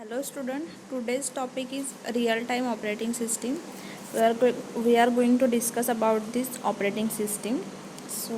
Hello student, today's topic is real-time operating system. We are going to discuss about this operating system. So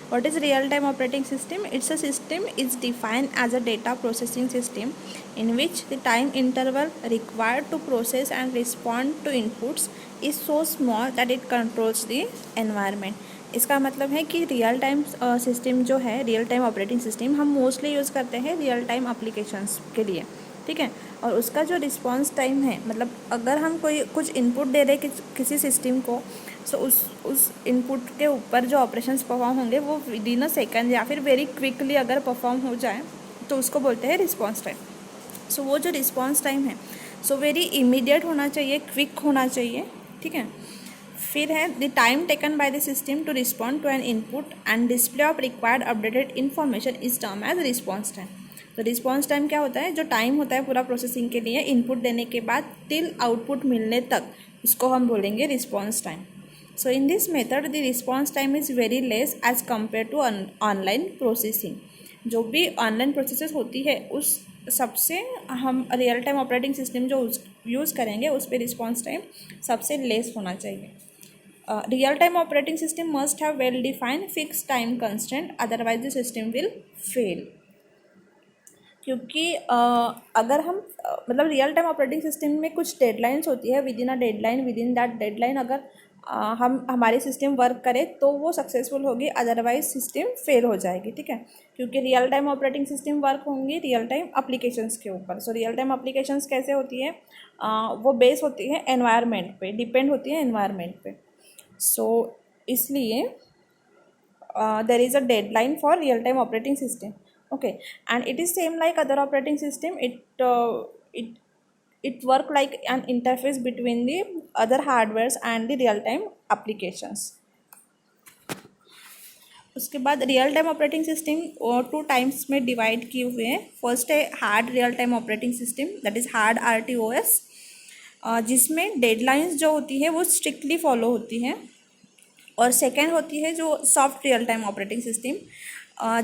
what is real-time operating system? It's a system is defined as a data processing system in which the time interval required to process and respond to inputs is so small that it controls the environment. इसका मतलब है कि real time system जो है, real time operating system हम mostly use करते हैं real time applications के लिए, ठीक है। और उसका जो रिस्पांस टाइम है, मतलब अगर हम कोई कुछ इनपुट दे रहे किसी सिस्टम को, सो उस इनपुट के ऊपर जो ऑपरेशंस परफॉर्म होंगे वो विद इन अ सेकंड या फिर वेरी क्विकली अगर परफॉर्म हो जाए तो उसको बोलते हैं रिस्पांस टाइम। सो वो जो रिस्पांस टाइम है सो वेरी इमीडिएट होना चाहिए, क्विक होना चाहिए, ठीक है। फिर है the time taken by the system to respond to an input and display of required updated information is term as response time. तो रिस्पॉन्स टाइम क्या होता है? जो टाइम होता है पूरा प्रोसेसिंग के लिए इनपुट देने के बाद टिल आउटपुट मिलने तक, उसको हम बोलेंगे response time. So in this method the response time is very less as compare to online processing. जो भी ऑनलाइन प्रोसेसेस होती है उस सबसे हम रियल टाइम ऑपरेटिंग सिस्टम जो यूज़ करेंगे उस पर रिस्पॉन्स टाइम सबसे लेस होना चाहिए। Real time operating system must have well defined fix time constant, otherwise the system will fail. क्योंकि अगर हम मतलब रियल टाइम ऑपरेटिंग सिस्टम में कुछ डेडलाइंस होती है, with in a deadline, with in that deadline अगर हम हमारी सिस्टम वर्क करे तो वो सक्सेसफुल होगी, अदरवाइज सिस्टम फेल हो जाएगी, ठीक है। क्योंकि real time operating system work होंगी रियल टाइम एप्लीकेशंस के ऊपर। सो रियल टाइम एप्लीकेशंस कैसे होती है? वो बेस होती है एनवायरनमेंट पे, डिपेंड होती है एनवायरनमेंट पे। सो इसलिए there is a deadline for real time operating system, okay, and it is same like other operating system. It work like an interface between the other hardwares and the real time applications. उसके बाद real time operating system two times में divide किए हुए हैं। First है hard real time operating system, that is hard RTOS, जिसमें deadlines जो होती है वो स्ट्रिक्टली फॉलो होती हैं। और सेकेंड होती है जो soft real time operating system,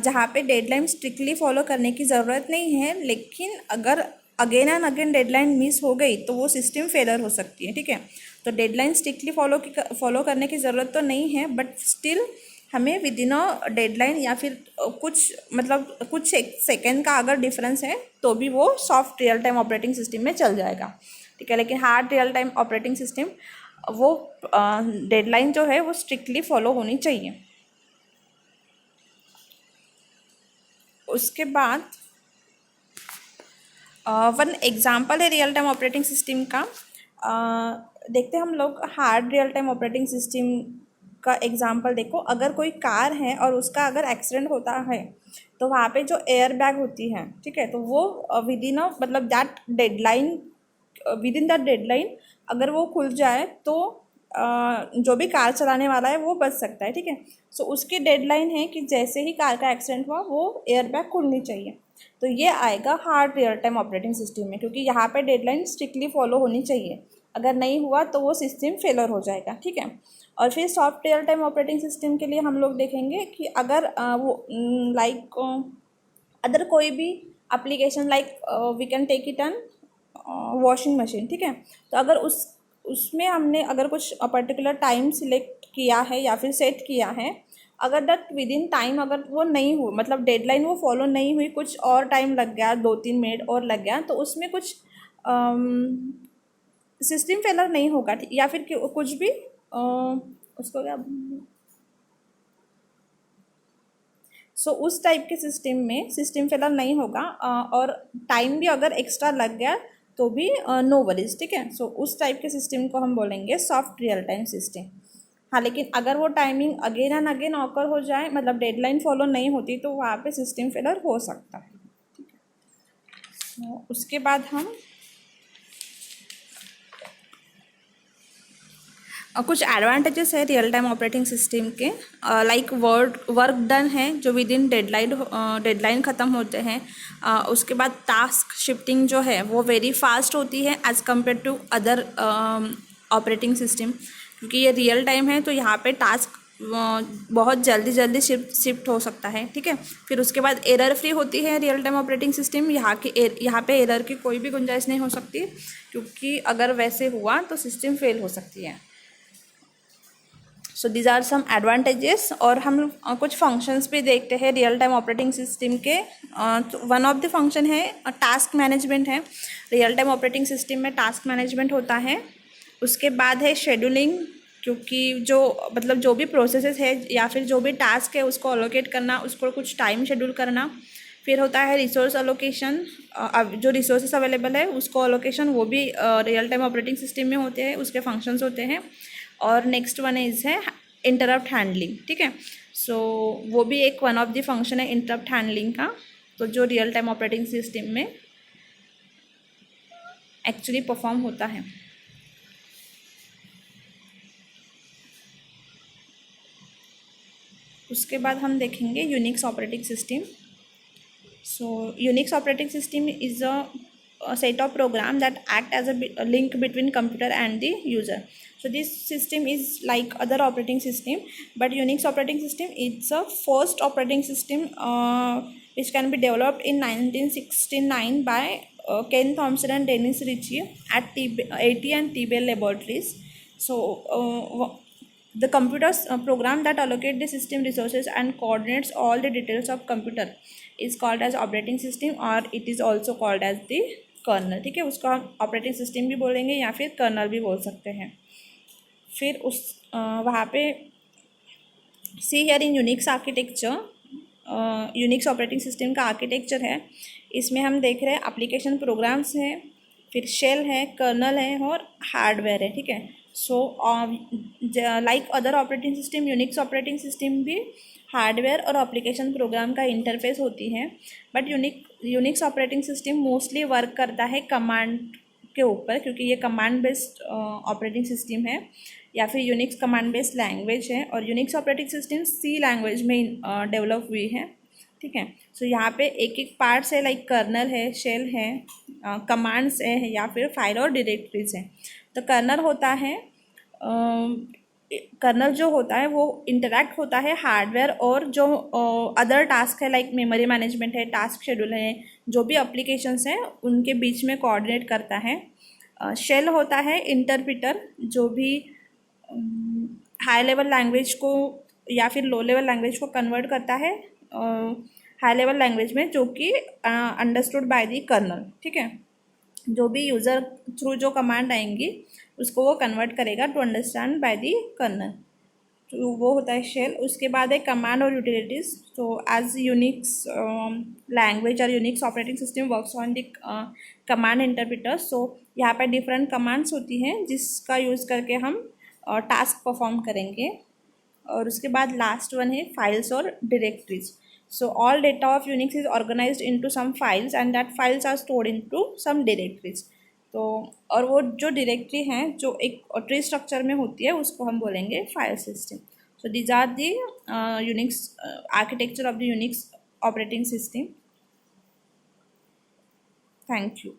जहाँ पे डेडलाइन स्ट्रिक्टली फॉलो करने की ज़रूरत नहीं है, लेकिन अगर again and again deadline miss हो गई तो वो सिस्टम फेलर हो सकती है, ठीक है। तो डेडलाइन स्ट्रिक्टली फॉलो करने की ज़रूरत तो नहीं है, बट स्टिल हमें विद इन अ डेडलाइन या फिर कुछ सेकेंड का अगर डिफरेंस है तो भी वो soft real time operating system में चल जाएगा, ठीक है। लेकिन hard real time operating system वो डेडलाइन जो है वो स्ट्रिक्टली फॉलो होनी चाहिए। उसके बाद वन एग्जांपल है रियल टाइम ऑपरेटिंग सिस्टम का। देखते हैं हम लोग hard real time operating system का एग्जांपल। देखो, अगर कोई कार है और उसका अगर एक्सीडेंट होता है तो वहाँ पे जो एयर बैग होती है, ठीक है, तो वो with in that deadline, with in that deadline अगर वो खुल जाए तो जो भी कार चलाने वाला है वो बच सकता है, ठीक है। सो उसकी डेडलाइन है कि जैसे ही कार का एक्सीडेंट हुआ वो एयर बैग खुलनी चाहिए। तो ये आएगा hard real time operating system में, क्योंकि यहाँ पे डेडलाइन स्ट्रिक्टली फॉलो होनी चाहिए। अगर नहीं हुआ तो वो सिस्टम फेलर हो जाएगा, ठीक है। और फिर soft real time operating system के लिए हम लोग देखेंगे कि अगर वो अदर कोई भी application like we can take it an washing machine, ठीक है। तो अगर उसमें हमने अगर कुछ पर्टिकुलर टाइम सिलेक्ट किया है या फिर सेट किया है, अगर दैट विद इन टाइम अगर वो नहीं हुई, मतलब डेडलाइन वो फॉलो नहीं हुई, कुछ और टाइम लग गया, 2-3 मिनट और लग गया, तो उसमें कुछ सिस्टम फेलर नहीं होगा, या फिर कुछ भी उसको क्या उस टाइप के सिस्टम में सिस्टम फेलर नहीं होगा। और टाइम भी अगर एक्स्ट्रा लग गया तो भी नो वरीज, ठीक है। सो उस टाइप के सिस्टम को हम बोलेंगे सॉफ्ट रियल टाइम सिस्टम। हाँ, लेकिन अगर वो timing again and again occur हो जाए, मतलब डेडलाइन फॉलो नहीं होती, तो वहाँ पे सिस्टम फेलर हो सकता है, ठीक है। उसके बाद हम कुछ एडवांटेजेस है रियल टाइम ऑपरेटिंग सिस्टम के, लाइक वर्क डन है जो विद इन डेडलाइन ख़त्म होते हैं। उसके बाद टास्क शिफ्टिंग जो है वो वेरी फास्ट होती है as compare to other operating system, क्योंकि ये रियल टाइम है तो यहाँ पे टास्क बहुत जल्दी जल्दी शिफ्ट हो सकता है, ठीक है। फिर उसके बाद एरर फ्री होती है रियल टाइम ऑपरेटिंग सिस्टम। यहाँ पे एरर की कोई भी गुंजाइश नहीं हो सकती, क्योंकि अगर वैसे हुआ तो सिस्टम फेल हो सकती है। So these are some advantages. और हम कुछ फंक्शंस भी देखते हैं रियल टाइम ऑपरेटिंग सिस्टम के। वन ऑफ द फंक्शन है टास्क मैनेजमेंट है। रियल टाइम ऑपरेटिंग सिस्टम में टास्क मैनेजमेंट होता है। उसके बाद है शेड्यूलिंग, क्योंकि जो मतलब जो भी प्रोसेसेस है या फिर जो भी टास्क है उसको अलोकेट करना, उसको कुछ टाइम शेड्यूल करना। फिर होता है रिसोर्स अलोकेशन, जो रिसोर्सेस अवेलेबल है उसको अलोकेशन, वो भी रियल टाइम ऑपरेटिंग सिस्टम में होते हैं, उसके फंक्शंस होते हैं। और नेक्स्ट वन इज है इंटरप्ट हैंडलिंग, ठीक है। सो वो भी एक वन ऑफ द फंक्शन है इंटरप्ट हैंडलिंग का, तो जो रियल टाइम ऑपरेटिंग सिस्टम में एक्चुअली परफॉर्म होता है। उसके बाद हम देखेंगे Unix operating system. So Unix operating system is a set of program that act as a link between computer and the user. So this system is like other operating system, but Unix operating system is a first operating system which can be developed in 1969 by Ken Thompson and Dennis Ritchie at AT and T-Bell Laboratories. So the computers program that allocate the system resources and coordinates all the details of computer is called as operating system, or it is also called as the kernel, ठीक है। उसको हम operating system भी बोलेंगे या फिर colonel भी बोल सकते हैं। फिर उस वहाँ पे see here in Unix architecture, Unix operating system का आर्किटेक्चर है। इसमें हम देख रहे हैं एप्लीकेशन प्रोग्राम्स हैं, फिर शेल है, कर्नल है और हार्डवेयर है, ठीक है। So like other operating system, Unix operating system भी हार्डवेयर और एप्लीकेशन प्रोग्राम का इंटरफेस होती है। But Unix operating system mostly work करता है कमांड के ऊपर, क्योंकि ये कमांड बेस्ड ऑपरेटिंग सिस्टम है, या फिर यूनिक्स कमांड बेस्ड लैंग्वेज है। और यूनिक्स ऑपरेटिंग सिस्टम सी लैंग्वेज में डेवलप हुई है, ठीक है। सो यहाँ पे एक एक पार्ट्स है, लाइक कर्नल है, शेल है, कमांड्स है, या फिर फाइल और डायरेक्टरीज है। तो कर्नल होता है, कर्नल जो होता है वो इंटरैक्ट होता है हार्डवेयर और जो अदर टास्क है, लाइक मेमोरी मैनेजमेंट है, टास्क शेड्यूल है, जो भी एप्लीकेशंस हैं उनके बीच में कोऑर्डिनेट करता है। शेल होता है इंटरप्रिटर, जो भी हाई लेवल लैंग्वेज को या फिर लो लेवल लैंग्वेज को कन्वर्ट करता है हाई लेवल लैंग्वेज में, जो कि अंडरस्टूड बाय दी कर्नल, ठीक है। जो भी यूज़र थ्रू जो कमांड आएंगी उसको वो कन्वर्ट करेगा to understand by the kernel, तो वो होता है शेल। उसके बाद है कमांड और यूटिलिटीज़। तो एज यूनिक्स लैंग्वेज और Unix operating system works on the command interpreter. So यहाँ पर डिफरेंट कमांड्स होती हैं जिसका यूज़ करके हम टास्क परफॉर्म करेंगे। और उसके बाद लास्ट वन है फाइल्स और directories. So all data of Unix is organized into some files and that files are stored into some directories. तो और वो जो डायरेक्टरी हैं जो एक ट्री स्ट्रक्चर में होती है उसको हम बोलेंगे file system. So these are the Unix architecture of the Unix operating system. Thank you.